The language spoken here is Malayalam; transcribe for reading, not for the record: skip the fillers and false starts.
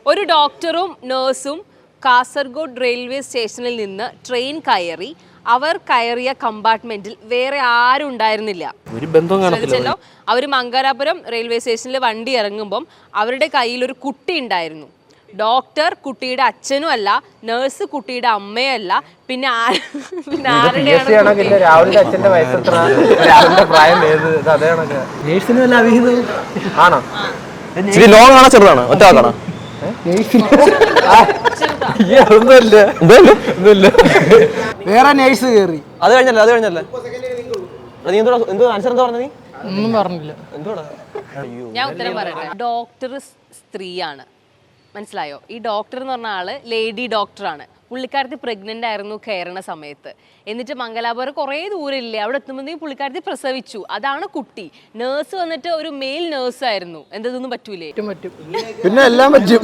ഒരു ഡോക്ടറും നഴ്സും കാസർഗോഡ് റെയിൽവേ സ്റ്റേഷനിൽ നിന്ന് ട്രെയിൻ കയറി. അവർ കയറിയ കമ്പാർട്ട്മെന്റിൽ വേറെ ആരും ഉണ്ടായിരുന്നില്ല. ശ്രദ്ധിച്ചല്ലോ, അവർ മംഗലാപുരം റെയിൽവേ സ്റ്റേഷനിൽ വണ്ടി ഇറങ്ങുമ്പം അവരുടെ കയ്യിൽ ഒരു കുട്ടി ഉണ്ടായിരുന്നു. ഡോക്ടർ കുട്ടിയുടെ അച്ഛനും അല്ല, നഴ്സ് കുട്ടിയുടെ അമ്മയല്ല, പിന്നെ ചെറുതാണ് ഒറ്റ വേറെ നേഴ്സ് കയറി. അത് കഴിഞ്ഞല്ലേ നീ എന്തോ ആൻസർ എന്താ പറഞ്ഞത്? നീ ഒന്നും പറഞ്ഞില്ല. ഞാൻ ഉത്തരം പറയട്ടെ. ഡോക്ടർ സ്ത്രീയാണ്, മനസ്സിലായോ? ഈ ഡോക്ടർ എന്ന് പറഞ്ഞ ആള് ലേഡി ഡോക്ടറാണ്. പുള്ളിക്കാരത്തി പ്രഗ്നന്റ് ആയിരുന്നു കയറണ സമയത്ത്. എന്നിട്ട് മംഗലാപുരം കുറേ ദൂരമില്ലേ, അവിടെ എത്തുമ്പോഴത്തേക്കും പുള്ളിക്കാരത്തി പ്രസവിച്ചു. അതാണ് കുട്ടി. നേഴ്സ് വന്നിട്ട് ഒരു മെയിൽ നേഴ്സ് ആയിരുന്നു. എന്തൊന്നും പറ്റൂലേ? പിന്നെ എല്ലാം പറ്റും.